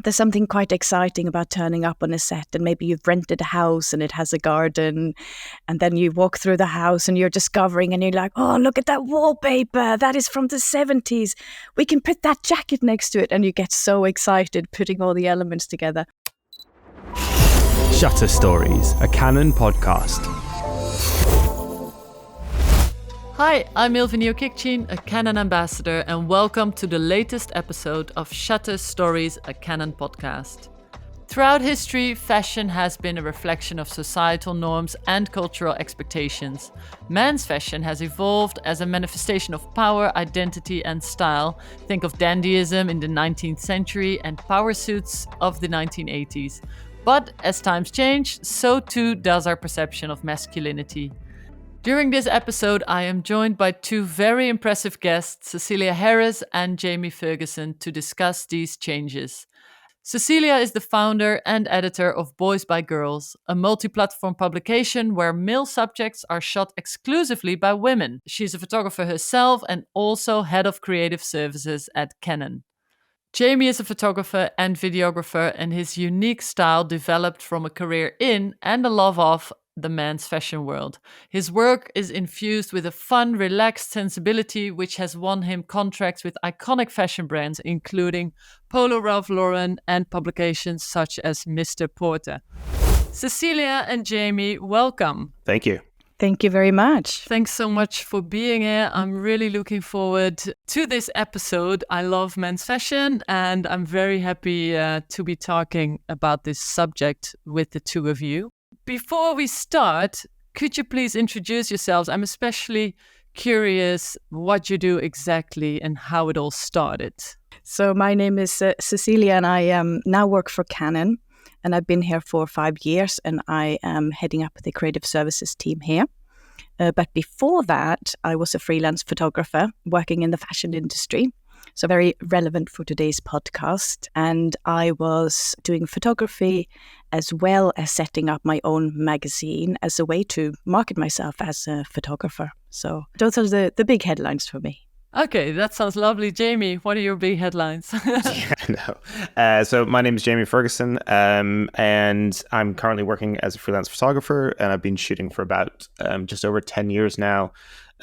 there's something quite exciting about turning up on a set, and maybe you've rented a house and it has a garden, and then you walk through the house and you're discovering and you're like, oh, look at that wallpaper, that is from the 70s, we can put that jacket next to it, and you get so excited putting all the elements together. Shutter Stories, a Canon podcast. Hi, I'm Ilvenio Kikchin, a Canon ambassador, and welcome to the latest episode of Shutter Stories, a Canon podcast. Throughout history, fashion has been a reflection of societal norms and cultural expectations. Men's fashion has evolved as a manifestation of power, identity, and style. Think of dandyism in the 19th century and power suits of the 1980s. But as times change, so too does our perception of masculinity. During this episode, I am joined by two very impressive guests, Cecilia Harris and Jamie Ferguson, to discuss these changes. Cecilia is the founder and editor of Boys by Girls, a multi-platform publication where male subjects are shot exclusively by women. She's a photographer herself and also head of creative services at Canon. Jamie is a photographer and videographer, and his unique style developed from a career in and a love of the men's fashion world. His work is infused with a fun, relaxed sensibility which has won him contracts with iconic fashion brands including Polo Ralph Lauren and publications such as Mr. Porter. Cecilia and Jamie, welcome. Thank you. Thank you very much. Thanks so much for being here. I'm really looking forward to this episode. I love men's fashion and I'm very happy to be talking about this subject with the two of you. Before we start, could you please introduce yourselves? I'm especially curious what you do exactly and how it all started. So my name is Cecilia, and I now work for Canon, and I've been here for 5 years, and I am heading up the creative services team here. But before that, I was a freelance photographer working in the fashion industry. So very relevant for today's podcast. And I was doing photography as well as setting up my own magazine as a way to market myself as a photographer. So those are the big headlines for me. Okay, that sounds lovely. Jamie, what are your big headlines? So my name is Jamie Ferguson, and I'm currently working as a freelance photographer, and I've been shooting for about just over 10 years now.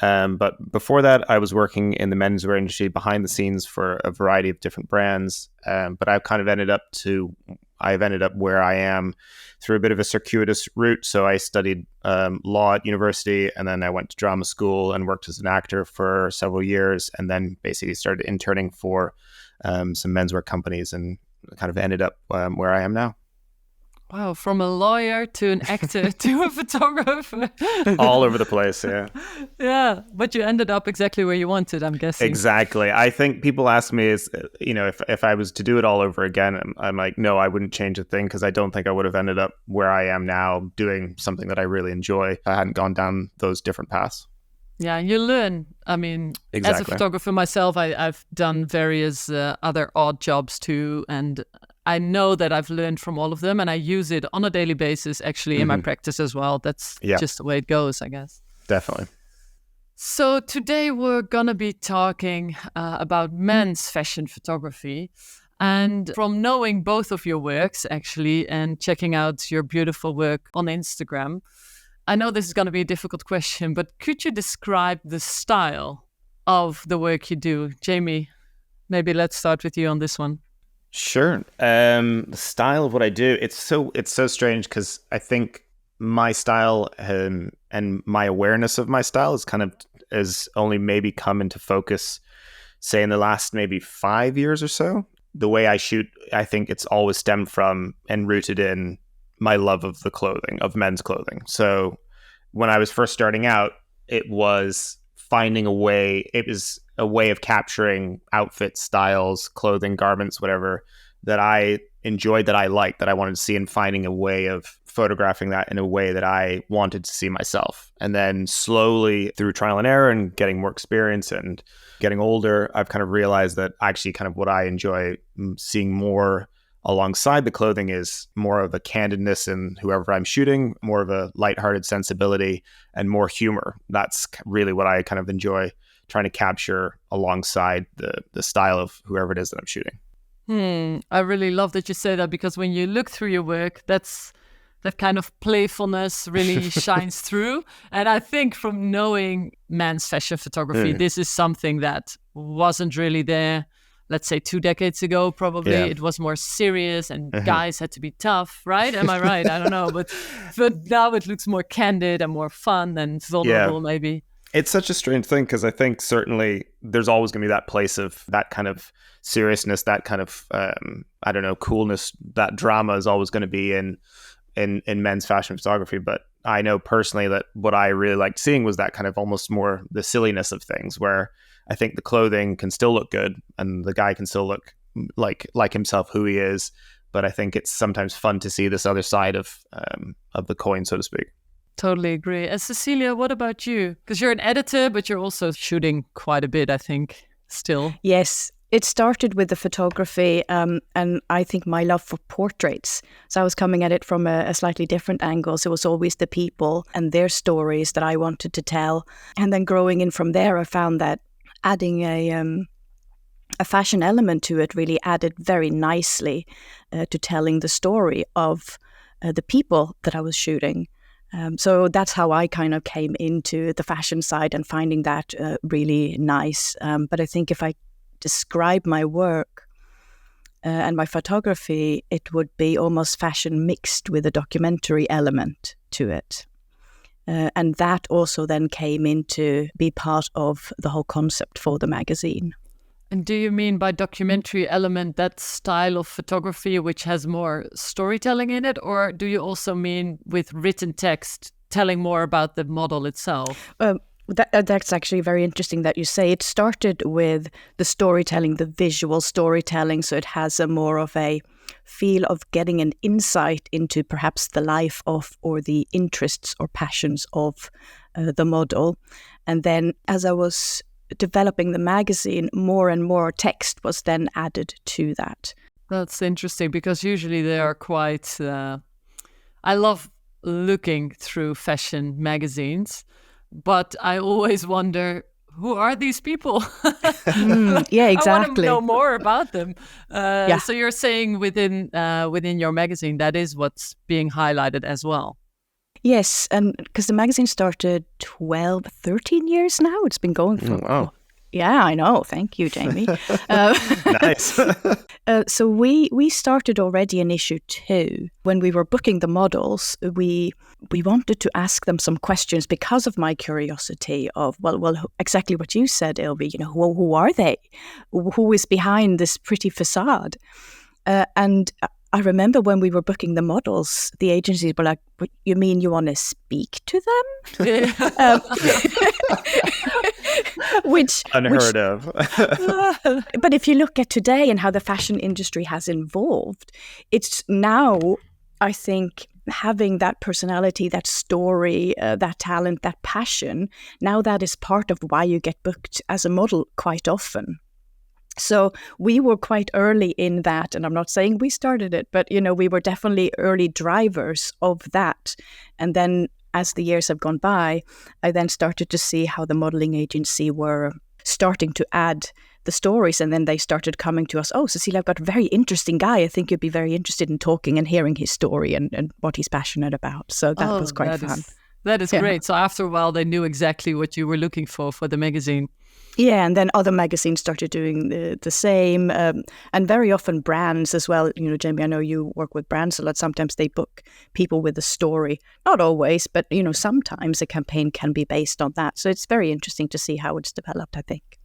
But before that, I was working in the menswear industry behind the scenes for a variety of different brands. But I've ended up where I am through a bit of a circuitous route. So I studied law at university, and then I went to drama school and worked as an actor for several years, and then basically started interning for some menswear companies, and kind of ended up where I am now. Wow, from a lawyer to an actor to a photographer. All over the place, yeah. Yeah, but you ended up exactly where you wanted, I'm guessing. Exactly. I think people ask me, if I was to do it all over again, I'm like, no, I wouldn't change a thing, because I don't think I would have ended up where I am now doing something that I really enjoy if I hadn't gone down those different paths. Yeah, you learn. I mean, exactly. As a photographer myself, I've done various other odd jobs too, and I know that I've learned from all of them, and I use it on a daily basis actually in my practice as well. That's just the way it goes, I guess. Definitely. So today we're going to be talking about men's fashion photography. And from knowing both of your works actually and checking out your beautiful work on Instagram, I know this is going to be a difficult question, but could you describe the style of the work you do? Jamie, maybe let's start with you on this one. Sure. The style of what I do, it's so strange, because I think my style and my awareness of my style is only maybe come into focus, say, in the last maybe 5 years or so. The way I shoot, I think it's always stemmed from and rooted in my love of the clothing, of men's clothing. So when I was first starting out, it was finding a way. It was a way of capturing outfits, styles, clothing, garments, whatever, that I enjoyed, that I liked, that I wanted to see, and finding a way of photographing that in a way that I wanted to see myself. And then slowly, through trial and error and getting more experience and getting older, I've kind of realized that actually kind of what I enjoy seeing more alongside the clothing is more of a candidness in whoever I'm shooting, more of a lighthearted sensibility, and more humor. That's really what I kind of enjoy trying to capture alongside the style of whoever it is that I'm shooting. I really love that you say that, because when you look through your work, that kind of playfulness really shines through. And I think from knowing men's fashion photography, this is something that wasn't really there, let's say 2 decades ago, probably. Yeah. It was more serious and guys had to be tough, right? Am I right? I don't know. But now it looks more candid and more fun and vulnerable, maybe. It's such a strange thing, because I think certainly there's always going to be that place of that kind of seriousness, that kind of, I don't know, coolness, that drama is always going to be in men's fashion photography. But I know personally that what I really liked seeing was that kind of almost more the silliness of things, where I think the clothing can still look good and the guy can still look like himself, who he is. But I think it's sometimes fun to see this other side of the coin, so to speak. Totally agree. And Cecilia, what about you? Because you're an editor, but you're also shooting quite a bit, I think, still. Yes, it started with the photography, and I think my love for portraits. So I was coming at it from a slightly different angle. So it was always the people and their stories that I wanted to tell. And then growing in from there, I found that adding a fashion element to it really added very nicely to telling the story of the people that I was shooting. So that's how I kind of came into the fashion side and finding that really nice. But I think if I describe my work and my photography, it would be almost fashion mixed with a documentary element to it. And that also then came into be part of the whole concept for the magazine. And do you mean by documentary element that style of photography which has more storytelling in it? Or do you also mean with written text telling more about the model itself? That's actually very interesting that you say. It started with the storytelling, the visual storytelling. So it has a more of a feel of getting an insight into perhaps the life of or the interests or passions of the model. And then as I was developing the magazine, more and more text was then added to that. That's interesting, because usually they are quite... I love looking through fashion magazines, but I always wonder, who are these people? Yeah, exactly. I want to know more about them. So you're saying within your magazine, that is what's being highlighted as well. Yes, and because the magazine started 12, 13 years now. It's been going for... Wow. Yeah, I know. Thank you, Jamie. Nice. So we started already in issue 2. When we were booking the models, we wanted to ask them some questions because of my curiosity of, well, exactly what you said, Ilvi. You know, who are they? Who is behind this pretty facade? And I remember when we were booking the models, the agencies were like, "What, you mean you want to speak to them?" Which unheard of. But if you look at today and how the fashion industry has evolved, it's now, I think, having that personality, that story, that talent, that passion, now that is part of why you get booked as a model quite often. So we were quite early in that, and I'm not saying we started it, but you know, we were definitely early drivers of that. And then as the years have gone by, I then started to see how the modeling agency were starting to add the stories, and then they started coming to us. "Oh, Cecilia, I've got a very interesting guy. I think you'd be very interested in talking and hearing his story and what he's passionate about." So that was quite fun. That is great. So after a while, they knew exactly what you were looking for the magazine. Yeah, and then other magazines started doing the same, and very often brands as well. You know, Jamie, I know you work with brands a lot. Sometimes they book people with a story. Not always, but, you know, sometimes a campaign can be based on that. So it's very interesting to see how it's developed, I think.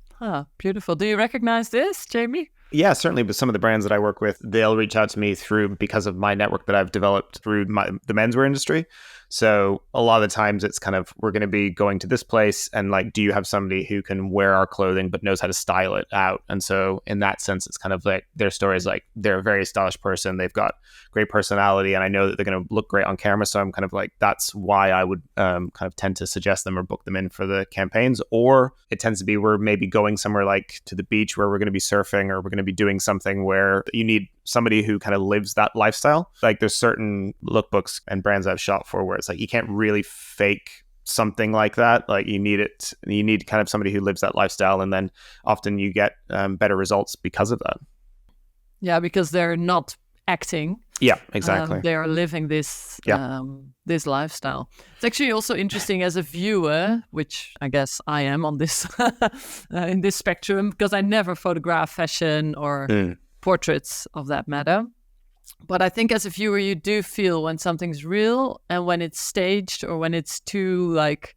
Beautiful. Do you recognize this, Jamie? Yeah, certainly. With some of the brands that I work with, they'll reach out to me because of my network that I've developed through the menswear industry. So a lot of the times it's kind of, we're going to be going to this place and like, do you have somebody who can wear our clothing but knows how to style it out? And so in that sense, it's kind of like their story is like, they're a very stylish person. They've got great personality and I know that they're going to look great on camera. So I'm kind of like, that's why I would kind of tend to suggest them or book them in for the campaigns. Or it tends to be we're maybe going somewhere like to the beach where we're going to be surfing, or we're going to be doing something where you need somebody who kind of lives that lifestyle. Like there's certain lookbooks and brands I've shot for where it's like you can't really fake something like that. Like you need kind of somebody who lives that lifestyle, and then often you get better results because of that. Yeah, because they're not acting. Yeah, exactly. They are living this this lifestyle. It's actually also interesting as a viewer, which I guess I am on this in this spectrum, because I never photograph fashion or portraits of that matter. But I think as a viewer, you do feel when something's real and when it's staged or when it's too like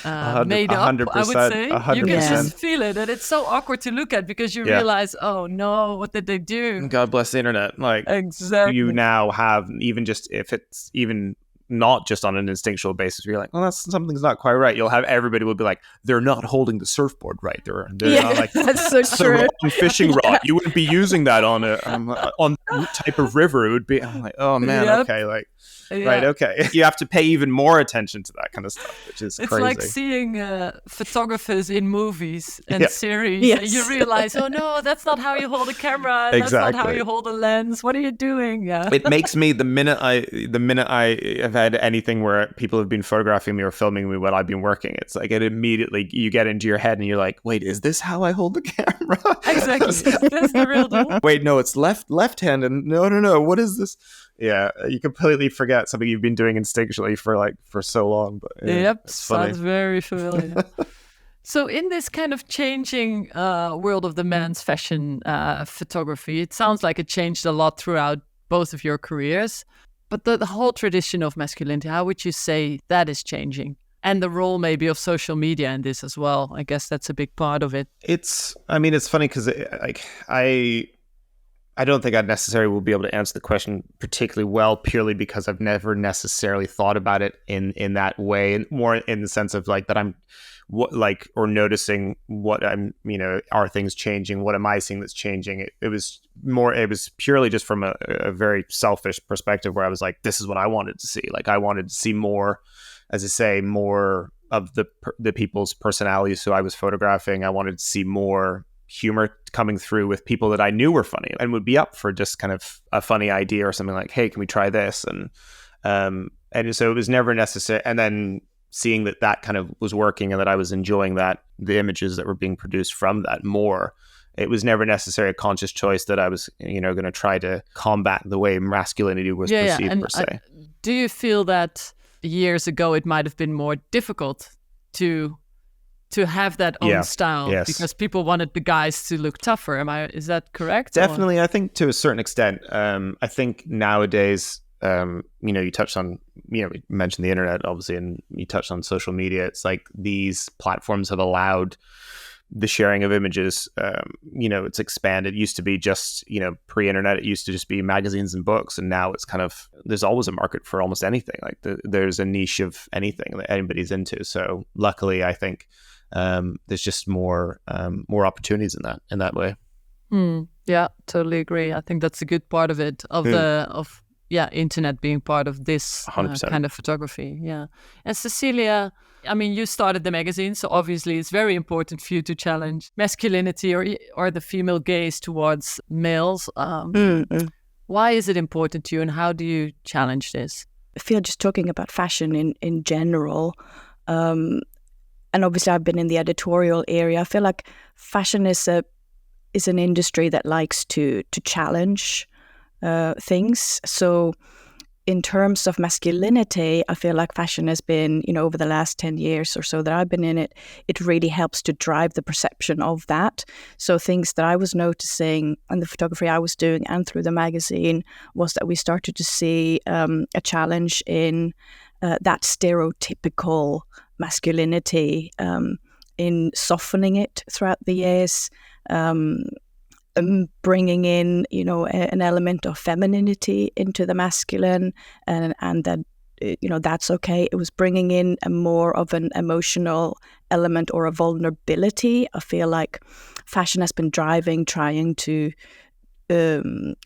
made up, 100%, I would say. 100%. You can just feel it, and it's so awkward to look at because you realize, oh no, what did they do? God bless the internet. Like, exactly. You now have, even just if it's even not just on an instinctual basis, you're like, well, something's not quite right. You'll have everybody will be like, they're not holding the surfboard right. They're not like, that's so true. The wrong fishing rod. You wouldn't be using that on on type of river. It would be. I'm like, oh man, okay, like. Yeah. Right, okay. You have to pay even more attention to that kind of stuff, which is crazy. It's like seeing photographers in movies and series. Yes. And you realize, oh no, that's not how you hold a camera. Exactly. That's not how you hold a lens. What are you doing? Yeah. It makes me, the minute I have had anything where people have been photographing me or filming me when I've been working, it's like it immediately, you get into your head and you're like, wait, is this how I hold the camera? Exactly. That's the real deal. Wait, no, it's left hand, and no, what is this? Yeah, you completely forget something you've been doing instinctually for so long. But yep, sounds very familiar. So in this kind of changing world of the men's fashion photography, it sounds like it changed a lot throughout both of your careers. But the whole tradition of masculinity, how would you say that is changing? And the role maybe of social media in this as well. I guess that's a big part of it. It's funny because I don't think I necessarily will be able to answer the question particularly well, purely because I've never necessarily thought about it in that way, and more in the sense of like that I'm or noticing what I'm, are things changing? What am I seeing that's changing? It was purely just from a very selfish perspective where I was like, this is what I wanted to see. Like I wanted to see more, as I say, more of the people's personalities who I was photographing. I wanted to see more humor coming through with people that I knew were funny and would be up for just kind of a funny idea or something like, hey, can we try this? And so it was never necessary. And then seeing that kind of was working and that I was enjoying the images that were being produced from that more, it was never necessarily a conscious choice that I was, going to try to combat the way masculinity was perceived per se. Do you feel that years ago it might have been more difficult to have that own style because people wanted the guys to look tougher? Is that correct? Definitely. I think to a certain extent. I think nowadays, you touched on, we mentioned the internet obviously, and you touched on social media. It's like these platforms have allowed the sharing of images. It's expanded. It used to be just, pre-internet, it used to just be magazines and books. And now it's kind of, there's always a market for almost anything. Like there's a niche of anything that anybody's into. So luckily, I think, there's just more opportunities in that way. Yeah, totally agree. I think that's a good part of it, internet being part of this kind of photography. Yeah. And Cecilia, you started the magazine, so obviously it's very important for you to challenge masculinity or the female gaze towards males. Why is it important to you, and how do you challenge this? I feel just talking about fashion in general, and obviously I've been in the editorial area. I feel like fashion is an industry that likes to challenge things. So in terms of masculinity, I feel like fashion has been, over the last 10 years or so that I've been in it, it really helps to drive the perception of that. So things that I was noticing in the photography I was doing and through the magazine was that we started to see a challenge in that stereotypical masculinity, in softening it throughout the years, bringing in, an element of femininity into the masculine, and that, that's okay. It was bringing in a more of an emotional element or a vulnerability. I feel like fashion has been trying to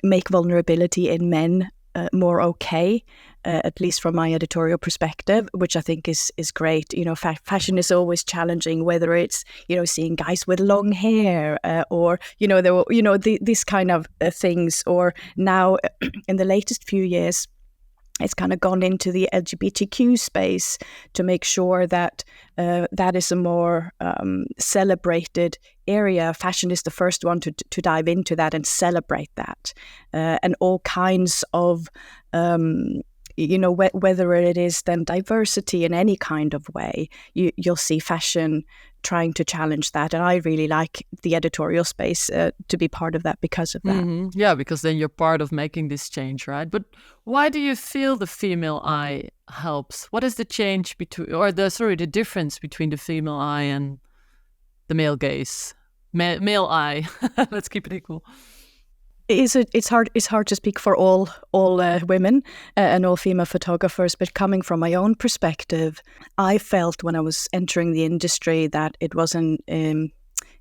make vulnerability in men more okay, at least from my editorial perspective, which I think is great. Fashion is always challenging, whether it's, seeing guys with long hair or, this kind of things. Or now in the latest few years, it's kind of gone into the LGBTQ space to make sure that that is a more celebrated area. Fashion is the first one to dive into that and celebrate that, and all kinds of whether it is then diversity in any kind of way, you'll see fashion trying to challenge that. And I really like the editorial space to be part of that because of that. Mm-hmm. Yeah, because then you're part of making this change, right? But why do you feel the female eye helps? What is the change between, or the difference between the female eye and the male gaze? Male eye. Let's keep it equal. It's hard to speak for all women and all female photographers, but coming from my own perspective, I felt when I was entering the industry that it was an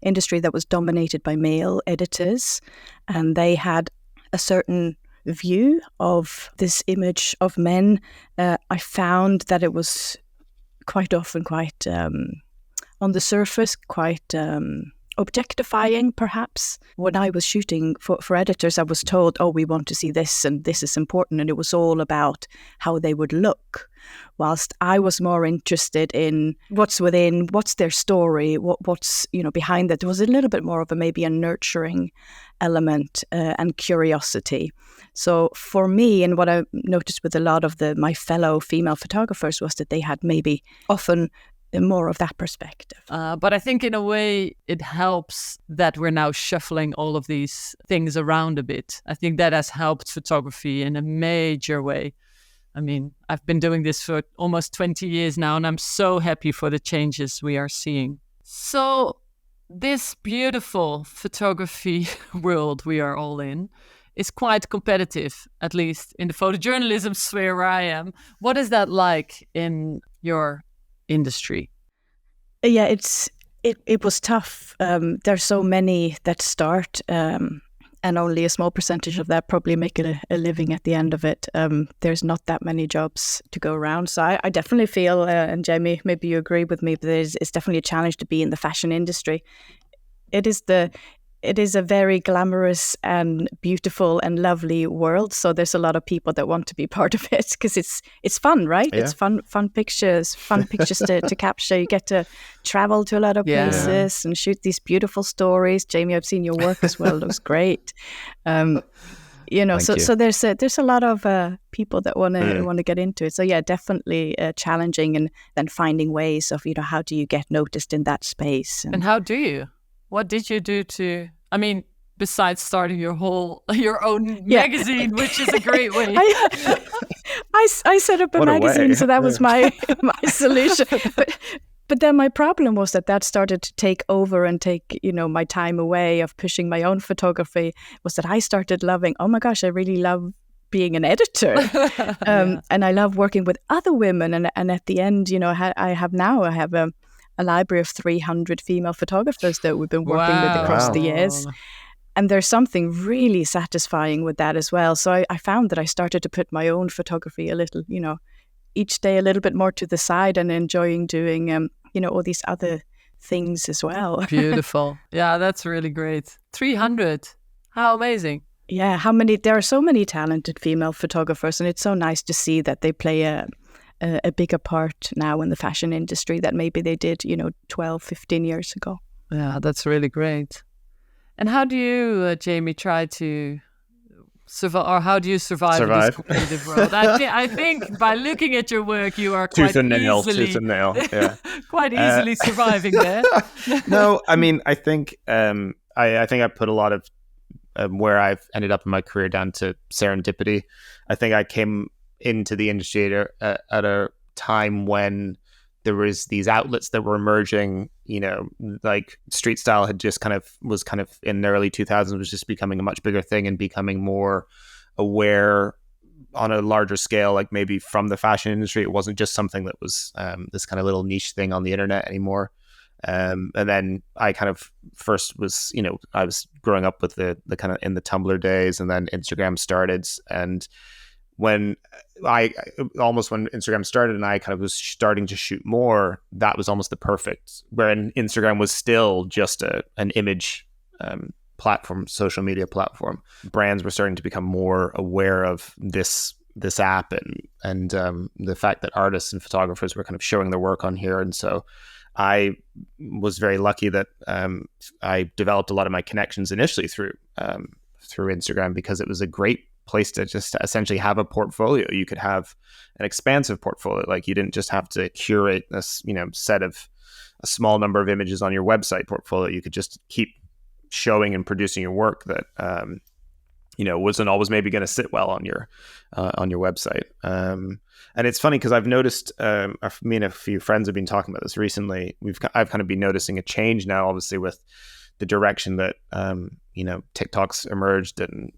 industry that was dominated by male editors, and they had a certain view of this image of men. I found that it was quite often quite on the surface, quite objectifying, perhaps. When I was shooting for editors, I was told, we want to see this and this is important, and it was all about how they would look, whilst I was more interested in what's within, what's their story, what's behind that. There was a little bit more of maybe a nurturing element and curiosity. So for me, and what I noticed with a lot of my fellow female photographers, was that they had maybe often more of that perspective. But I think in a way it helps that we're now shuffling all of these things around a bit. I think that has helped photography in a major way. I mean, I've been doing this for almost 20 years now, and I'm so happy for the changes we are seeing. So this beautiful photography world we are all in is quite competitive, at least in the photojournalism sphere where I am. What is that like in your industry? Yeah, it was tough. There's so many that start, and only a small percentage of that probably make it a living at the end of it. There's not that many jobs to go around. So I definitely feel, and Jamie, maybe you agree with me, but it's definitely a challenge to be in the fashion industry. It is a very glamorous and beautiful and lovely world. So there's a lot of people that want to be part of it because it's fun, right? Yeah. It's fun pictures to capture. You get to travel to a lot of places and shoot these beautiful stories. Jamie, I've seen your work as well. It looks great. So there's a lot of people that want to get into it. So yeah, definitely challenging, and then finding ways of how do you get noticed in that space. And how do you? What did you do to, besides starting your own magazine, which is a great way? I set up a magazine, so that was my solution. But then my problem was that started to take over and take, my time away of pushing my own photography, was that I started loving, oh my gosh, I really love being an editor. And I love working with other women. And at the end, I have a library of 300 female photographers that we've been working with across the years. And there's something really satisfying with that as well. So I found that I started to put my own photography a little, each day a little bit more to the side, and enjoying doing, all these other things as well. Beautiful. Yeah, that's really great. 300. How amazing. Yeah, there are so many talented female photographers, and it's so nice to see that they play a bigger part now in the fashion industry that maybe they did, 12, 15 years ago. Yeah, that's really great. And how do you, Jamie, try to survive, or how do you survive in this competitive world? I think by looking at your work, you are quite tooth and nail, yeah. quite easily surviving there. No, I think I think I put a lot of where I've ended up in my career down to serendipity. I think I came into the industry at a time when there was these outlets that were emerging, like street style was in the early 2000s, was just becoming a much bigger thing and becoming more aware on a larger scale, like maybe from the fashion industry. It wasn't just something that was this kind of little niche thing on the internet anymore. And then I kind of first was, I was growing up with the kind of in the Tumblr days, and then Instagram started. And when Instagram started and I kind of was starting to shoot more, that was almost the perfect, wherein Instagram was still just an image platform, social media platform. Brands were starting to become more aware of this app, and the fact that artists and photographers were kind of showing their work on here. And so I was very lucky that I developed a lot of my connections initially through Instagram, because it was a great place to just essentially have a portfolio. You could have an expansive portfolio. Like, you didn't just have to curate this, set of a small number of images on your website portfolio. You could just keep showing and producing your work that wasn't always maybe going to sit well on your website. And it's funny because I've noticed, me and a few friends have been talking about this recently. I've kind of been noticing a change now, obviously, with the direction that TikTok's emerged and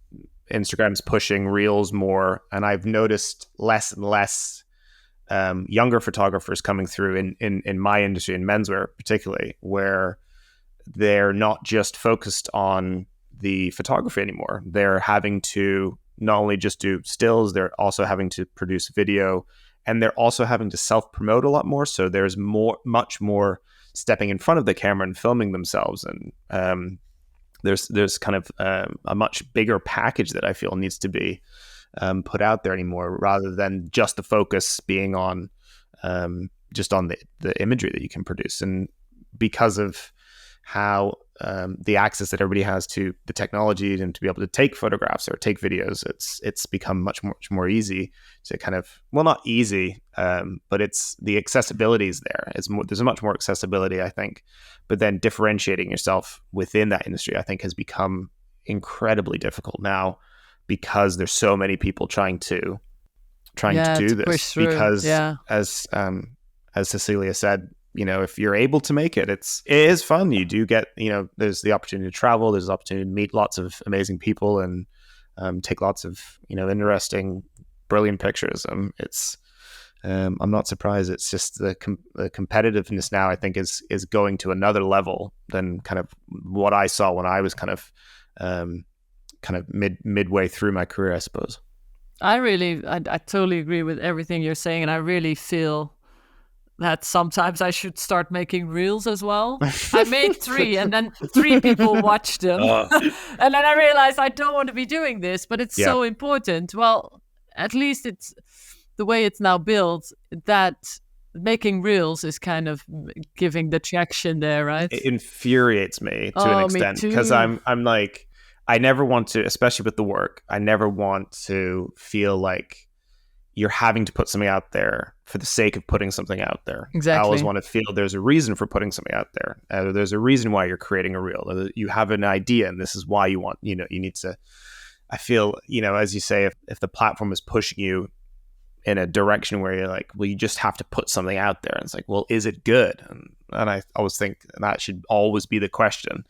Instagram's pushing Reels more, and I've noticed less and less younger photographers coming through in my industry, in menswear particularly, where they're not just focused on the photography anymore. They're having to not only just do stills, they're also having to produce video, and they're also having to self-promote a lot more. So there's much more stepping in front of the camera and filming themselves. And there's kind of a much bigger package that I feel needs to be put out there anymore, rather than just the focus being on just on the imagery that you can produce. And because of how the access that everybody has to the technology and to be able to take photographs or take videos, it's become much more easy to kind of, well, not easy, but it's the accessibility is there. There's a much more accessibility, I think. But then differentiating yourself within that industry, I think, has become incredibly difficult now, because there's so many people trying to do this. Because as Cecilia said, if you're able to make it, it is fun. You do get, there's the opportunity to travel, there's the opportunity to meet lots of amazing people and take lots of, interesting, brilliant pictures. I'm not surprised. It's just the competitiveness now, I think, is going to another level than kind of what I saw when I was kind of midway through my career, I suppose. I totally agree with everything you're saying, and I really feel that sometimes I should start making reels as well. I made 3, and then 3 people watched them. And then I realized I don't want to be doing this, but it's so important. Well, at least it's the way it's now built, that making reels is kind of giving the traction there, right? It infuriates me to an extent, because I'm like, I never want to, especially with the work, I never want to feel like you're having to put something out there for the sake of putting something out there. Exactly. I always want to feel there's a reason for putting something out there. There's a reason why you're creating a reel. You have an idea, and this is why you want, you need to, I feel, as you say, if the platform is pushing you in a direction where you're like, well, you just have to put something out there. And it's like, well, is it good? And I always think that should always be the question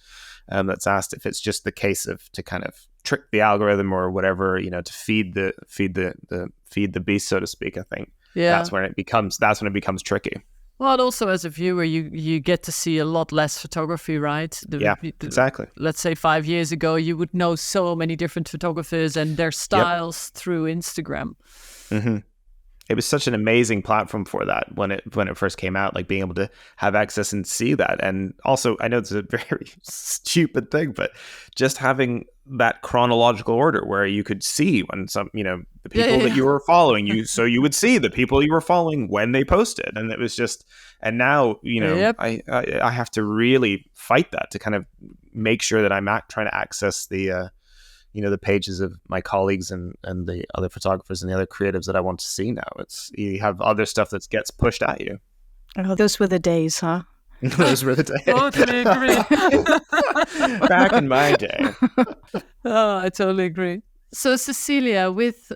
that's asked. If it's just the case of to kind of trick the algorithm or whatever, to feed the beast, so to speak, I think that's when it becomes tricky. Well, and also as a viewer, you get to see a lot less photography, right? Exactly. Let's say 5 years ago, you would know so many different photographers and their styles through Instagram. Mm-hmm. It was such an amazing platform for that when it first came out, like being able to have access and see that. And also, I know it's a very stupid thing, but just having that chronological order where you could see when some, the people that you were following, so you would see the people you were following when they posted. And it was just, and now, I have to really fight that to kind of make sure that I'm trying to access the pages of my colleagues and the other photographers and the other creatives that I want to see now. You have other stuff that gets pushed at you. Oh, those were the days, huh? Those were the days. Totally agree. Back in my day. Oh, I totally agree. So Cecilia, with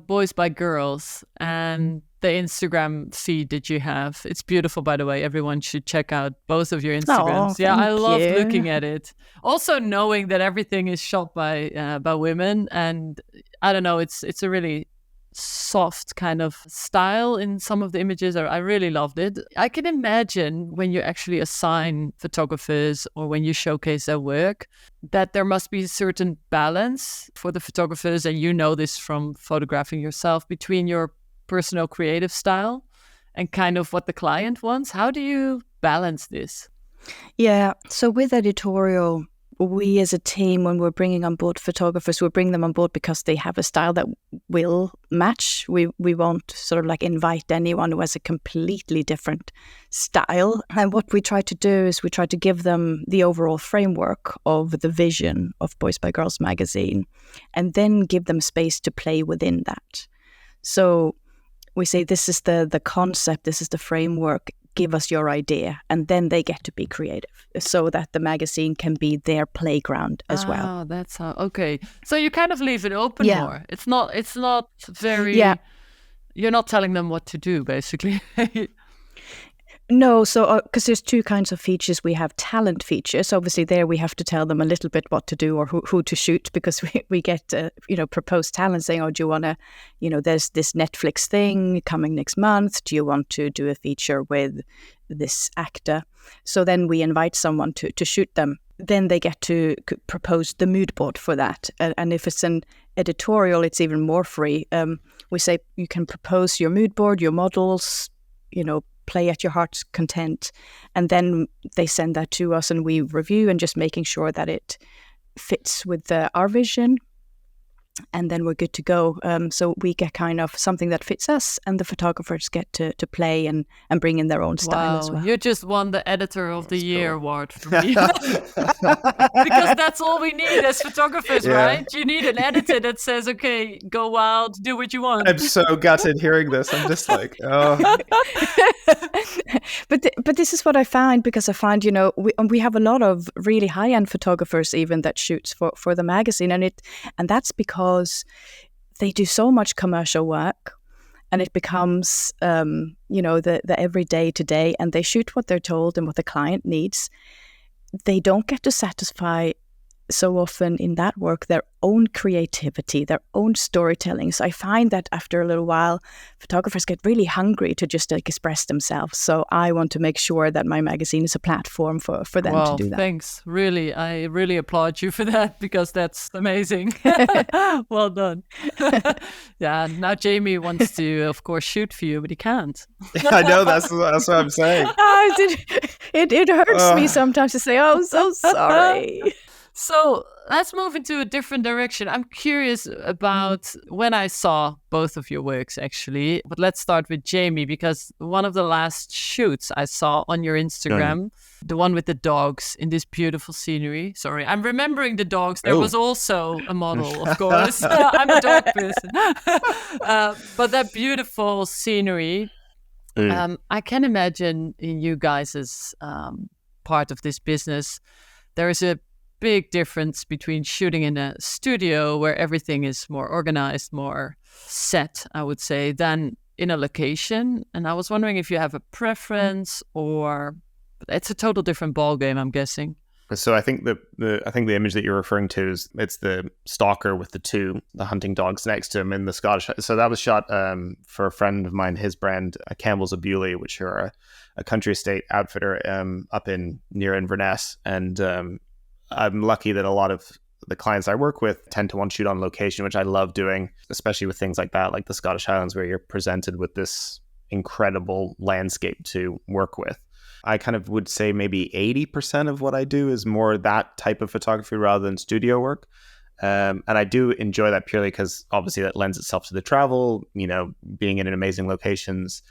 Boys by Girls and the Instagram feed that you have, it's beautiful, by the way. Everyone should check out both of your Instagrams. I love looking at it. Also knowing that everything is shot by women, and I don't know, it's a really soft kind of style in some of the images. I really loved it. I can imagine when you actually assign photographers or when you showcase their work, that there must be a certain balance for the photographers, and you know this from photographing yourself, between your personal creative style and kind of what the client wants. How do you balance this? Yeah, so with editorial, we as a team, when we're bringing on board photographers, we bring them on board because they have a style that will match. We won't sort of like invite anyone who has a completely different style. And what we try to do is we try to give them the overall framework of the vision of Boys by Girls magazine, and then give them space to play within that. So we say, this is the concept, this is the framework, give us your idea, and then they get to be creative so that the magazine can be their playground as well. Oh, that's how, okay. So you kind of leave it open more. It's not very, you're not telling them what to do, basically. No, so because there's two kinds of features. We have talent features. Obviously, there we have to tell them a little bit what to do or who to shoot, because we get proposed talent saying, "Oh, do you want to, there's this Netflix thing coming next month. Do you want to do a feature with this actor?" So then we invite someone to shoot them. Then they get to propose the mood board for that. And if it's an editorial, it's even more free. We say you can propose your mood board, your models, play at your heart's content, and then they send that to us and we review, and just making sure that it fits with our vision, and then we're good to go. So we get kind of something that fits us, and the photographers get to play and bring in their own style as well. You just won the Editor of the Year award for me. Because that's all we need as photographers, right? You need an editor that says, okay, go wild, do what you want. I'm so gutted hearing this. I'm just like, oh. But this is what I find, because I find, we have a lot of really high-end photographers even that shoots for the magazine, and that's because they do so much commercial work, and it becomes the everyday today, and they shoot what they're told and what the client needs. They don't get to satisfy so often in that work their own creativity, their own storytelling. So I find that after a little while, photographers get really hungry to just express themselves. So I want to make sure that my magazine is a platform for them to do that. Thanks. Really, I really applaud you for that, because that's amazing. Well done. Yeah, now Jamie wants to, of course, shoot for you, but he can't. I know, that's what I'm saying. It hurts me sometimes to say, "Oh, so sorry." So let's move into a different direction. I'm curious about when I saw both of your works, actually. But let's start with Jamie, because one of the last shoots I saw on your Instagram, the one with the dogs in this beautiful scenery. Sorry, I'm remembering the dogs. There was also a model, of course. I'm a dog person. But that beautiful scenery, I can imagine in you guys as part of this business, there is a big difference between shooting in a studio where everything is more organized, more set, I would say, than in a location. And I was wondering if you have a preference, or it's a total different ballgame, I'm guessing. So I think the image that you're referring to it's the stalker with the hunting dogs next to him in the Scottish. So that was shot for a friend of mine, his brand, Campbell's of Bewley, which are a country estate outfitter up near Inverness, and I'm lucky that a lot of the clients I work with tend to want to shoot on location, which I love doing, especially with things like that, like the Scottish Highlands, where you're presented with this incredible landscape to work with. I kind of would say maybe 80% of what I do is more that type of photography rather than studio work. And I do enjoy that purely because obviously that lends itself to the travel, being in amazing locations,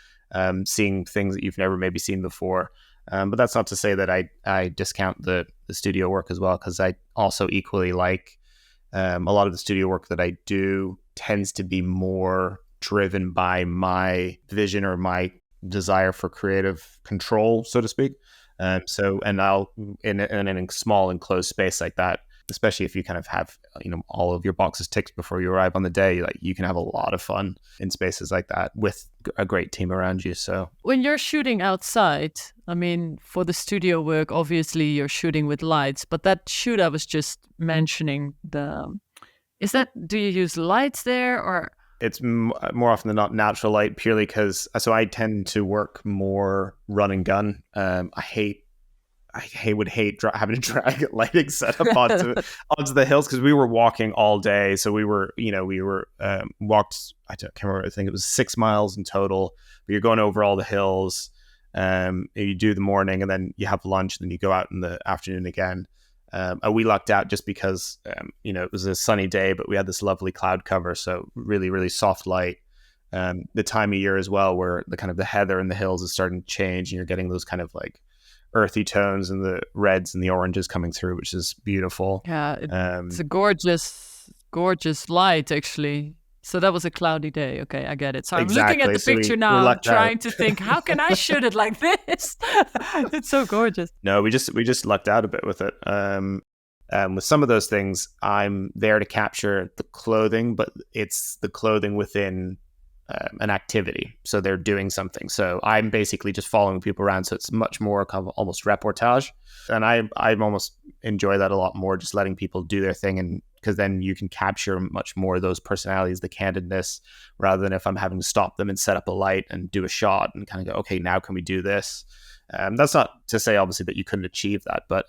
seeing things that you've never maybe seen before. But that's not to say that I discount the studio work as well, because I also equally like a lot of the studio work that I do tends to be more driven by my vision or my desire for creative control, so to speak. And I'll in a small enclosed space like that, especially if you kind of have all of your boxes ticked before you arrive on the day, like you can have a lot of fun in spaces like that with a great team around you. So when you're shooting outside, I mean, for the studio work, obviously you're shooting with lights, but that shoot I was just mentioning, do you use lights there, or? It's more often than not natural light, purely because I tend to work more run and gun. I would hate having to drag a lighting setup onto the hills, because we were walking all day. So we were walked, I can't remember, I think it was 6 miles in total, but you're going over all the hills. You do the morning and then you have lunch and then you go out in the afternoon again. We lucked out just because, it was a sunny day, but we had this lovely cloud cover. So really, really soft light. The time of year as well, where the heather in the hills is starting to change and you're getting those kind of like earthy tones and the reds and the oranges coming through, which is beautiful. Yeah, it's a gorgeous light, actually. So that was a cloudy day. Okay, I get it. So I'm looking at the picture now, I'm trying to think, how can I shoot it like this? It's so gorgeous. No, we just lucked out a bit with it. With some of those things, I'm there to capture the clothing, but it's the clothing within an activity. So they're doing something. So I'm basically just following people around. So it's much more kind of almost reportage. And I almost enjoy that a lot more, just letting people do their thing. And because then you can capture much more of those personalities, the candidness, rather than if I'm having to stop them and set up a light and do a shot and kind of go, okay, now can we do this? That's not to say, obviously, that you couldn't achieve that, but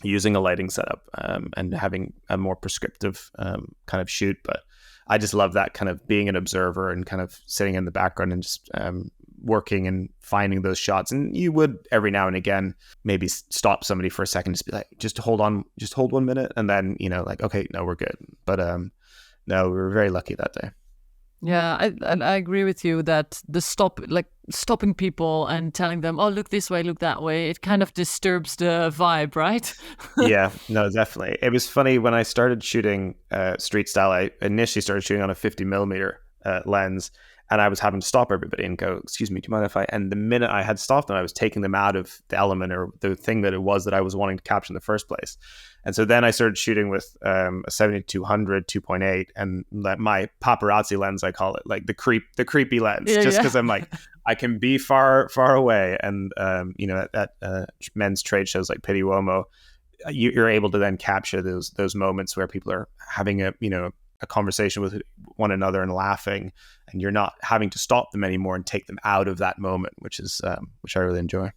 using a lighting setup and having a more prescriptive kind of shoot. But I just love that kind of being an observer and kind of sitting in the background and just working and finding those shots. And you would every now and again maybe stop somebody for a second, just be like, just hold 1 minute, and then like, okay, no, we're good. But no, we were very lucky that day. Yeah, I agree with you that stopping people and telling them, oh, look this way, look that way, it kind of disturbs the vibe, right? Yeah, no, definitely. It was funny when I started shooting street style. I initially started shooting on a 50mm lens, and I was having to stop everybody and go, excuse me, do you mind if I... And the minute I had stopped them, I was taking them out of the element or the thing that it was that I was wanting to capture in the first place. And so then I started shooting with a 70-200 2.8, and my paparazzi lens, I call it, like the creepy lens, just because I'm like, I can be far away. And at men's trade shows like Pitti Uomo, you're able to then capture those moments where people are having a conversation with one another and laughing, and you're not having to stop them anymore and take them out of that moment, which I really enjoy.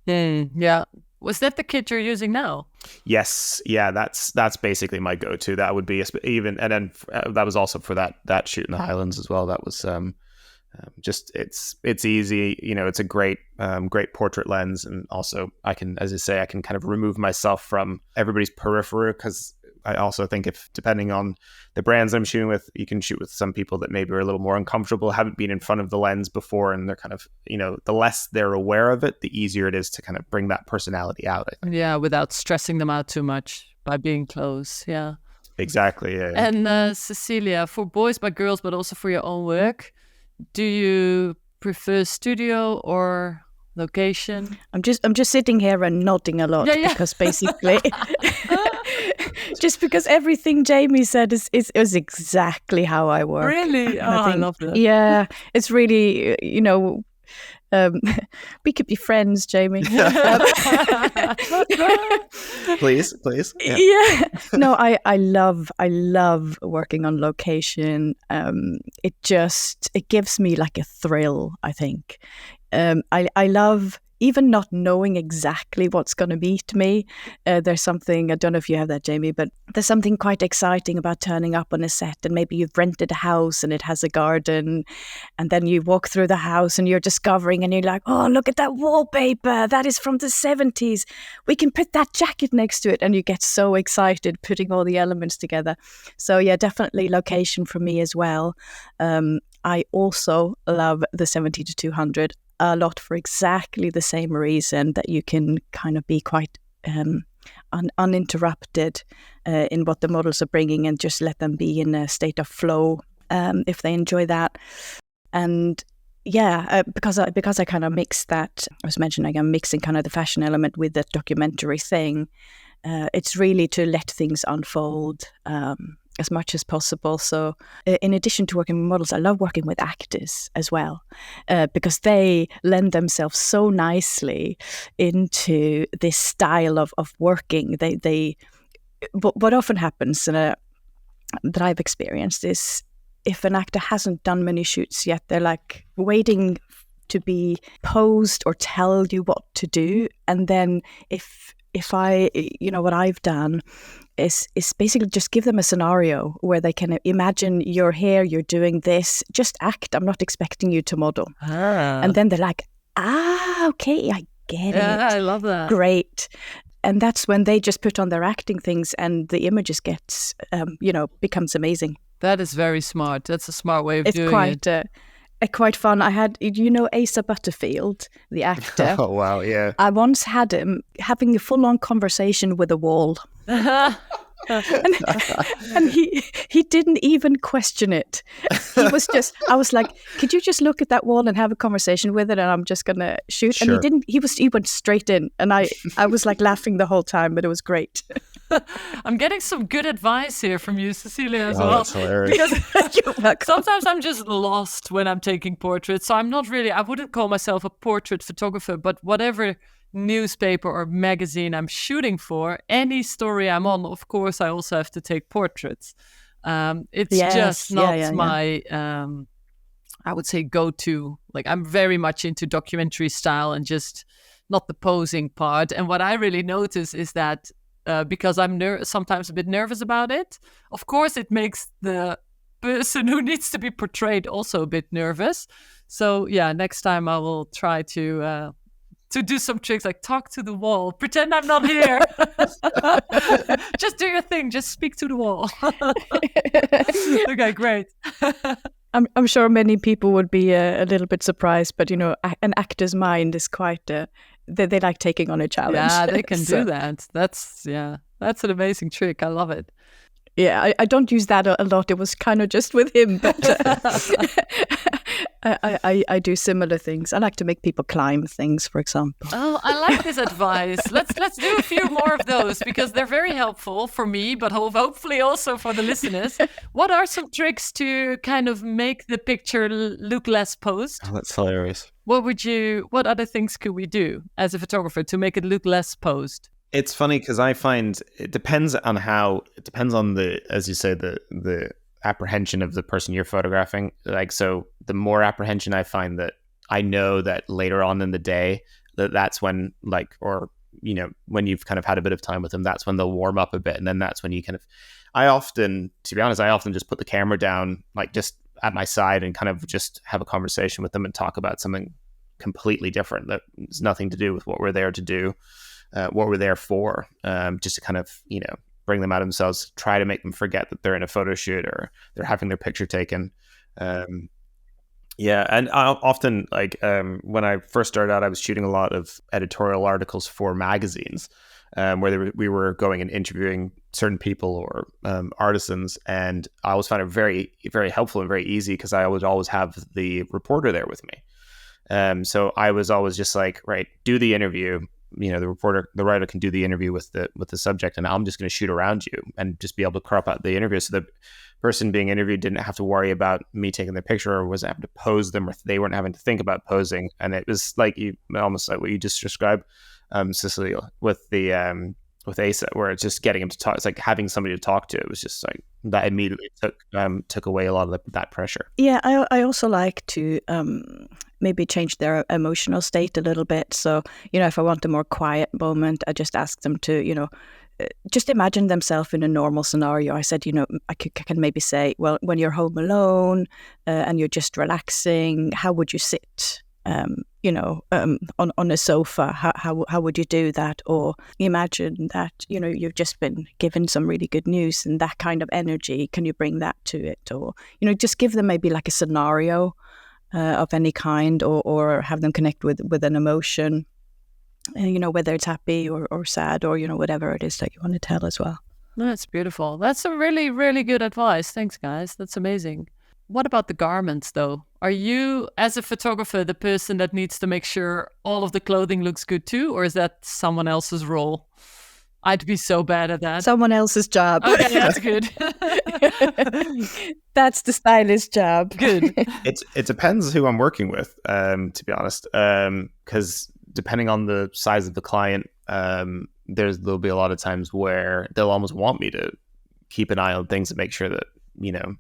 Yeah. Was that the kit you're using now? Yes. Yeah, that's basically my go-to. That would be even, and then that was also for that shoot in the Highlands as well. That was just it's easy. It's a great portrait lens, and also I can kind of remove myself from everybody's periphery, because I also think if, depending on the brands I'm shooting with, you can shoot with some people that maybe are a little more uncomfortable, haven't been in front of the lens before, and they're kind of, the less they're aware of it, the easier it is to kind of bring that personality out, I think. Yeah, without stressing them out too much by being close. Yeah. Exactly. Yeah. And Cecilia, for Boys by Girls, but also for your own work, do you prefer studio or location? I'm just sitting here and nodding a lot because basically just because everything Jamie said is exactly how I work. Really? I love that. Yeah, it's really, we could be friends, Jamie. Please. Yeah. No, I love working on location. It gives me like a thrill, I think. I love even not knowing exactly what's going to meet me. There's something, I don't know if you have that, Jamie, but there's something quite exciting about turning up on a set, and maybe you've rented a house and it has a garden, and then you walk through the house and you're discovering, and you're like, oh, look at that wallpaper. That is from the 70s. We can put that jacket next to it. And you get so excited putting all the elements together. So yeah, definitely location for me as well. I also love the 70-200 a lot for exactly the same reason, that you can kind of be quite uninterrupted in what the models are bringing, and just let them be in a state of flow if they enjoy that. And yeah, because I kind of mix that, I was mentioning, I'm mixing kind of the fashion element with the documentary thing. It's really to let things unfold as much as possible. So in addition to working with models, I love working with actors as well, because they lend themselves so nicely into this style of working. What often happens that I've experienced is, if an actor hasn't done many shoots yet, they're like waiting to be posed or tell you what to do. And then if I, what I've done is basically just give them a scenario where they can imagine you're here, you're doing this, just act. I'm not expecting you to model. And then they're like, okay, I get it. Yeah, I love that. Great. and that's when they just put on their acting things, and the images gets becomes amazing. That is very smart. That's a smart way of It's doing it. Quite fun. I had, Asa Butterfield, the actor. Oh wow, yeah. I once had him having a full-on conversation with a wall. and he didn't even question it. He was just, I was like, could you just look at that wall and have a conversation with it, and I'm just gonna shoot. Sure. And he went straight in, and I was like laughing the whole time, but it was great. I'm getting some good advice here from you, Cecilia, as well. That's hilarious. Because You're welcome. sometimes I'm just lost when I'm taking portraits. So I wouldn't call myself a portrait photographer, but whatever newspaper or magazine I'm shooting for, any story I'm on, of course, I also have to take portraits. It's just not my, I would say, go-to. Like, I'm very much into documentary style and just not the posing part. And what I really notice is that because I'm sometimes a bit nervous about it, of course, it makes the person who needs to be portrayed also a bit nervous. So yeah, next time I will try to do some tricks, like talk to the wall, pretend I'm not here. Just do your thing, just speak to the wall. Okay, great. I'm sure many people would be a little bit surprised, but an actor's mind is quite they like taking on a challenge. Yeah, they can do that. That's an amazing trick. I love it. Yeah, I don't use that a lot. It was kind of just with him, but I do similar things. I like to make people climb things, for example. Oh, I like this advice. Let's do a few more of those, because they're very helpful for me, but hopefully also for the listeners. What are some tricks to kind of make the picture look less posed? Oh, that's hilarious. What other things could we do as a photographer to make it look less posed? It's funny because I find it depends on the, as you say, the apprehension of the person you're photographing. Like, so the more apprehension I find, that I know that later on in the day that's when, like, or when you've kind of had a bit of time with them, that's when they'll warm up a bit, and then that's when you kind of. To be honest, I often just put the camera down, like just at my side, and kind of just have a conversation with them and talk about something completely different that has nothing to do with what we're there to do. What we're there for, just to kind of, bring them out of themselves, try to make them forget that they're in a photo shoot or they're having their picture taken. And I often, like, when I first started out, I was shooting a lot of editorial articles for magazines, where we were going and interviewing certain people or artisans, and I always found it very, very helpful and very easy because I would always have the reporter there with me. So I was always just like, right, do the interview. The writer can do the interview with the subject, and I'm just going to shoot around you and just be able to crop out the interview. So the person being interviewed didn't have to worry about me taking their picture or was having to pose them, or they weren't having to think about posing. And it was like almost like what you just described, Cecilia, with with Asa, where it's just getting him to talk. It's like having somebody to talk to. It was just like that immediately took away a lot of that pressure. Yeah, I also like to maybe change their emotional state a little bit. So, if I want a more quiet moment, I just ask them to, just imagine themselves in a normal scenario. I said, I can maybe say, well, when you're home alone and you're just relaxing, how would you sit? On a sofa, how would you do that? Or imagine that, you've just been given some really good news and that kind of energy. Can you bring that to it? Or, just give them maybe like a scenario of any kind, or have them connect with an emotion, whether it's happy or sad or, whatever it is that you want to tell as well. That's beautiful. That's a really, really good advice. Thanks, guys. That's amazing. What about the garments, though? Are you, as a photographer, the person that needs to make sure all of the clothing looks good too, or is that someone else's role? I'd be so bad at that. Someone else's job. Okay, that's good. That's the stylist's job. Good. It depends who I'm working with, to be honest, because depending on the size of the client, there'll be a lot of times where they'll almost want me to keep an eye on things and make sure that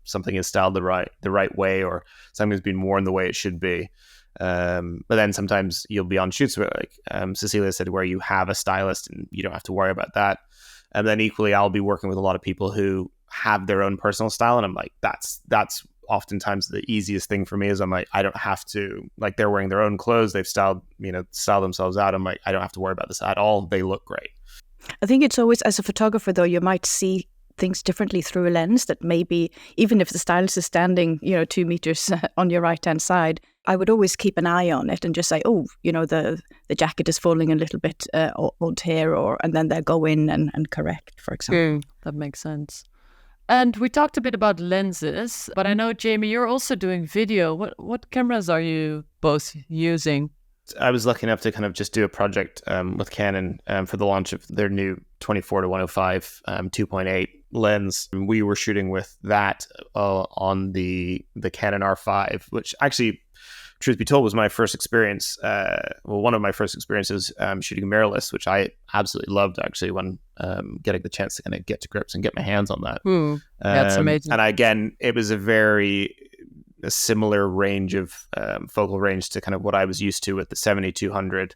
something is styled the right way, or something's been worn the way it should be. But then sometimes you'll be on shoots where, like Cecilia said, where you have a stylist and you don't have to worry about that. And then equally, I'll be working with a lot of people who have their own personal style, and I'm like, that's oftentimes the easiest thing for me. Is I'm like, I don't have to, like, they're wearing their own clothes, they've styled themselves out. I'm like, I don't have to worry about this at all. They look great. I think it's always, as a photographer though, you might see things differently through a lens that maybe, even if the stylist is standing, 2 meters on your right-hand side, I would always keep an eye on it and just say, oh, the jacket is falling a little bit odd here, and then they'll go in and correct, for example. That makes sense. And we talked a bit about lenses, but I know, Jamie, you're also doing video. What cameras are you both using? I was lucky enough to kind of just do a project with Canon for the launch of their new 24-105 2.8 lens. We were shooting with that on the Canon R5, which actually, truth be told, was my first experience. One of my first experiences shooting mirrorless, which I absolutely loved actually when getting the chance to kind of get to grips and get my hands on that. That's amazing. And again, it was a similar range of focal range to kind of what I was used to with the 70-200,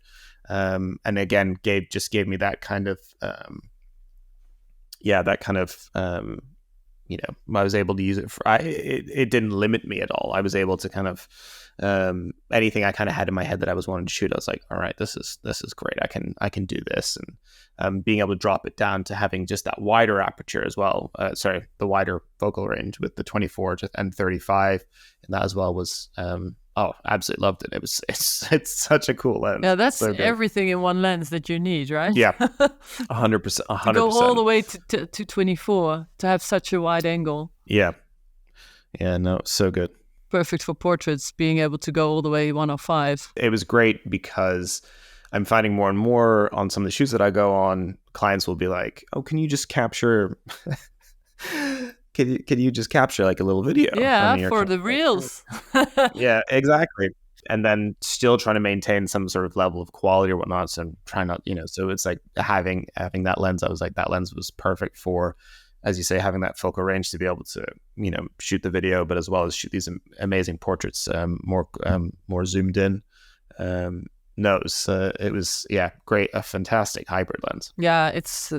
and again gave me that kind of I was able to use it it didn't limit me at all. I was able to kind of anything I kind of had in my head that I was wanting to shoot, I was like, all right, this is great. I can do this, and being able to drop it down to having just that wider aperture as well. The wider focal range with the 24 and 35, and that as well was absolutely loved it. It's such a cool lens. Yeah, that's so everything in one lens that you need, right? Yeah, 100%. Go all the way to 24 to have such a wide angle. Yeah, no, so good. Perfect for portraits, being able to go all the way 105. It was great because I'm finding more and more on some of the shoots that I go on, clients will be like, oh, can you just capture can you just capture like a little video? Yeah, for the reels. Yeah, exactly. And then still trying to maintain some sort of level of quality or whatnot. So try not, so it's like having that lens, I was like, that lens was perfect for, as you say, having that focal range to be able to, shoot the video, but as well as shoot these amazing portraits, more zoomed in. It was great, a fantastic hybrid lens. Yeah, it's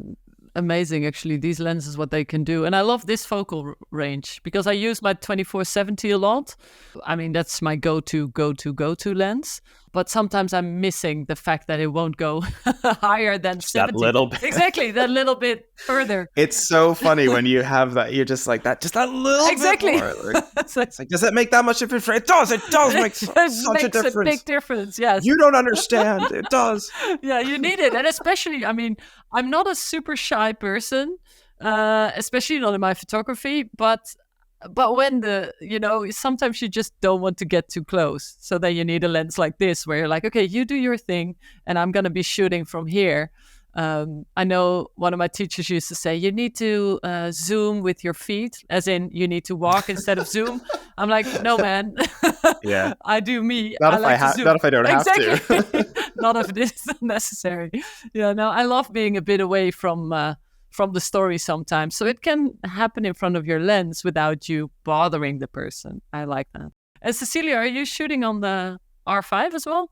amazing actually, these lenses, what they can do. And I love this focal range because I use my 24-70 a lot. I mean, that's my go-to lens. But sometimes I'm missing the fact that it won't go higher than 70. That little bit. Exactly, that little bit further. It's so funny when you have that, you're just like that, just that little exactly. bit more. It's like, does it make that much difference? It does make such a difference. A big difference, yes. You don't understand, it does. Yeah, you need it. And especially, I mean, I'm not a super shy person, especially not in my photography, but when sometimes you just don't want to get too close. So then you need a lens like this where you're like, okay, you do your thing and I'm going to be shooting from here. I know one of my teachers used to say, you need to zoom with your feet, as in you need to walk instead of zoom. I'm like, no, man. Yeah. I do me. Not if I don't have to. Not if it is necessary. Yeah, no, I love being a bit away from the story sometimes. So it can happen in front of your lens without you bothering the person. I like that. And Cecilia, are you shooting on the R5 as well?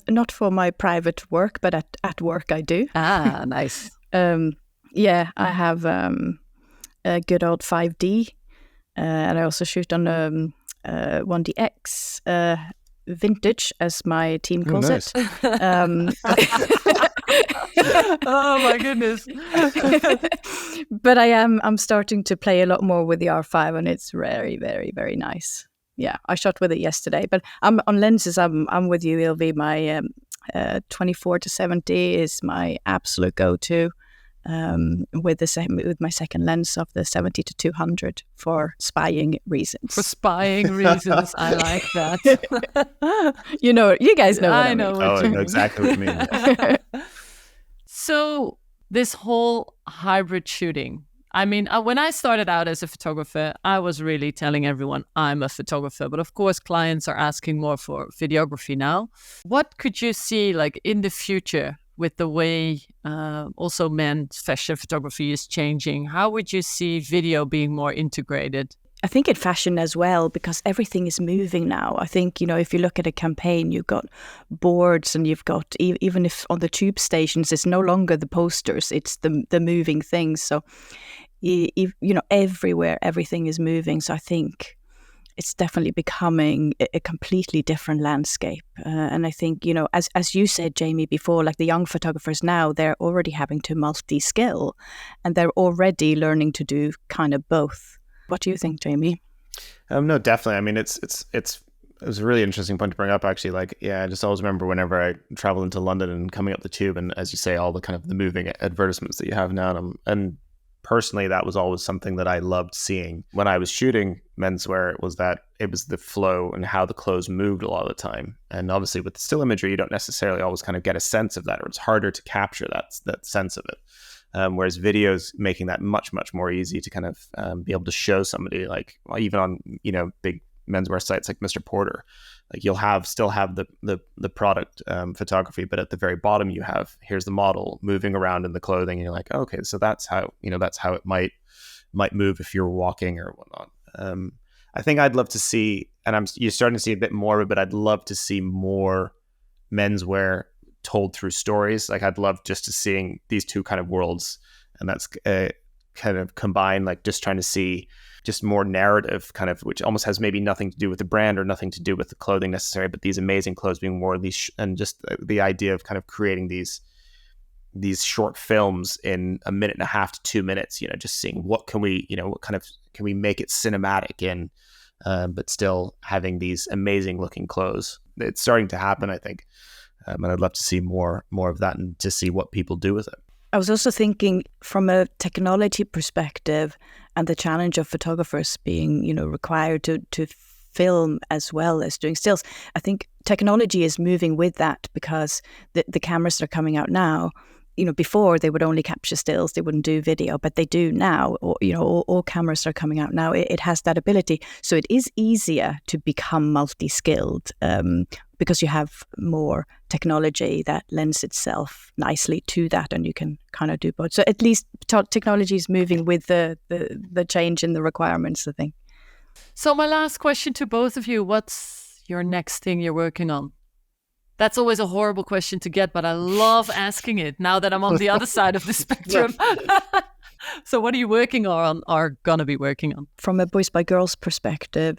Not for my private work, but at work I do. Ah, nice. I have a good old 5D. And I also shoot on 1DX vintage, as my team calls it. Oh my goodness. But I'm starting to play a lot more with the R5, and it's very, very, very nice. Yeah, I shot with it yesterday, but on lenses, I'm with you, Ylvi. My 24-70 is my absolute go-to. With my second lens of the 70-200 for spying reasons. For spying reasons, I like that. You guys know what I know. mean. I know exactly what you mean. So this whole hybrid shooting, I mean, when I started out as a photographer, I was really telling everyone I'm a photographer. But of course, clients are asking more for videography now. What could you see like in the future with the way also men's fashion photography is changing? How would you see video being more integrated? I think in fashion as well, because everything is moving now. I think, if you look at a campaign, you've got boards and you've got, even if on the tube stations, it's no longer the posters, it's the moving things. So, everywhere, everything is moving. So I think it's definitely becoming a completely different landscape. And I think, as you said, Jamie, before, like the young photographers now, they're already having to multi-skill, and they're already learning to do kind of both. What do you think, Jamie? No, definitely. I mean, it was a really interesting point to bring up, actually. Like, yeah, I just always remember whenever I travel into London and coming up the tube, and as you say, all the kind of the moving advertisements that you have now, and personally, that was always something that I loved seeing when I was shooting menswear. It was the flow and how the clothes moved a lot of the time. And obviously with the still imagery, you don't necessarily always kind of get a sense of that, or it's harder to capture that sense of it. Whereas videos making that much, much more easy to kind of be able to show somebody, like even on, big menswear sites like Mr. Porter, like you'll still have the product photography, but at the very bottom here's the model moving around in the clothing, and you're like, okay, so that's how it might move if you're walking or whatnot. I think I'd love to see, and you're starting to see a bit more of it, but I'd love to see more menswear told through stories. Like I'd love just to seeing these two kind of worlds, and that's kind of combined, like just trying to see just more narrative kind of, which almost has maybe nothing to do with the brand or nothing to do with the clothing necessarily, but these amazing clothes being worn, and just the idea of kind of creating these short films in 1.5 minutes to 2 minutes, just seeing what can we make it cinematic in, but still having these amazing looking clothes. It's starting to happen, I think. And I'd love to see more of that, and to see what people do with it. I was also thinking from a technology perspective, and the challenge of photographers being, required to film as well as doing stills. I think technology is moving with that, because the cameras that are coming out now, before they would only capture stills, they wouldn't do video, but they do now. Or, all cameras are coming out now. It has that ability. So it is easier to become multi-skilled because you have more technology that lends itself nicely to that, and you can kind of do both. So at least technology is moving with the change in the requirements, I think. So my last question to both of you, what's your next thing you're working on? That's always a horrible question to get, but I love asking it now that I'm on the other side of the spectrum. So what are you working on, or gonna be working on? From a Boys by Girls perspective,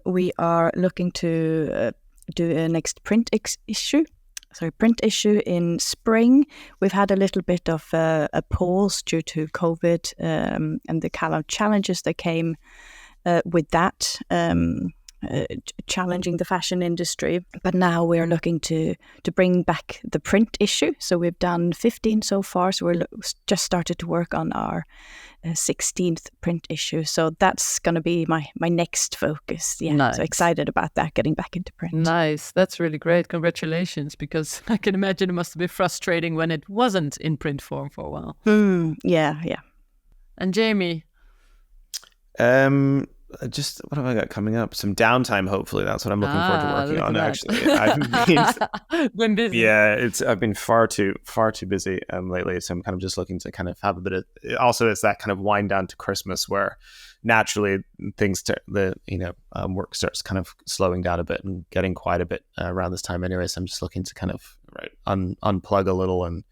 we are looking to do a next print issue in spring. We've had a little bit of a pause due to COVID and the kind of challenges that came with that. Challenging the fashion industry, but now we're looking to bring back the print issue. So we've done 15 so far, so we're just started to work on our 16th print issue. So that's going to be my next focus. Yeah, nice. So excited about that, getting back into print. Nice, that's really great. Congratulations, because I can imagine it must have been frustrating when it wasn't in print form for a while. Yeah. And Jamie? Just what have I got coming up? Some downtime, hopefully. That's what I'm looking forward to working on. Actually, I've been busy. Yeah, I've been far too busy lately. So I'm kind of just looking to kind of have a bit of. Also, it's that kind of wind down to Christmas where naturally things work starts kind of slowing down a bit and getting quiet a bit around this time anyway. So I'm just looking to kind of unplug a little and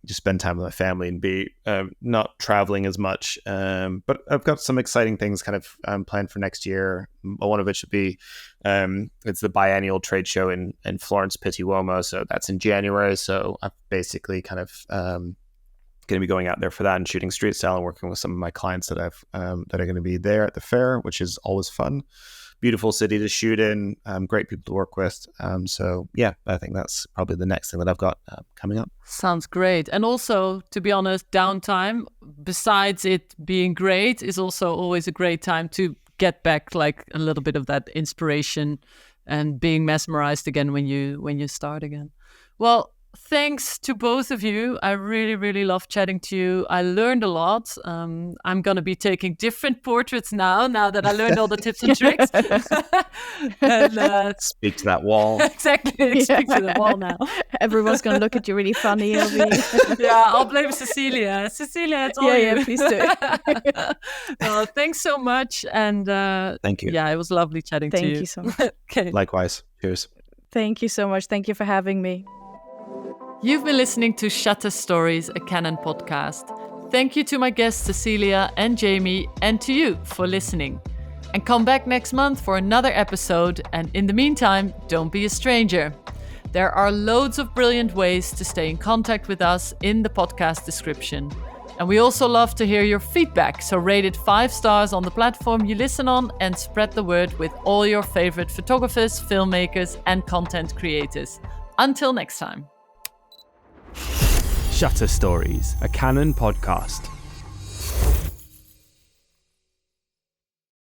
just spend time with my family and be not traveling as much. But I've got some exciting things kind of planned for next year. One of which would be it's the biennial trade show in Florence Pitti Uomo. So that's in January. So I'm basically kind of going to be going out there for that and shooting street style and working with some of my clients that are going to be there at the fair, which is always fun. Beautiful city to shoot in, great people to work with. So yeah, I think that's probably the next thing that I've got coming up. Sounds great. And also, to be honest, downtime, besides it being great, is also always a great time to get back like a little bit of that inspiration and being mesmerized again when you start again. Well, thanks to both of you. I really, really love chatting to you. I learned a lot. I'm going to be taking different portraits now that I learned all the tips and tricks. And, speak to that wall. Exactly. Speak to the wall now. Everyone's going to look at you really funny, Ilvi. Yeah, I'll blame Cecilia. Cecilia, it's all you. Yeah, please do. Thanks so much. And thank you. Yeah, it was lovely chatting to you. Thank you so much. Okay. Likewise. Cheers. Thank you so much. Thank you for having me. You've been listening to Shutter Stories, a Canon podcast. Thank you to my guests Cecilia and Jamie, and to you for listening. And come back next month for another episode. And in the meantime, don't be a stranger. There are loads of brilliant ways to stay in contact with us in the podcast description. And we also love to hear your feedback, so rate it 5 stars on the platform you listen on and spread the word with all your favorite photographers, filmmakers, and content creators. Until next time. Shutter Stories, a Canon podcast.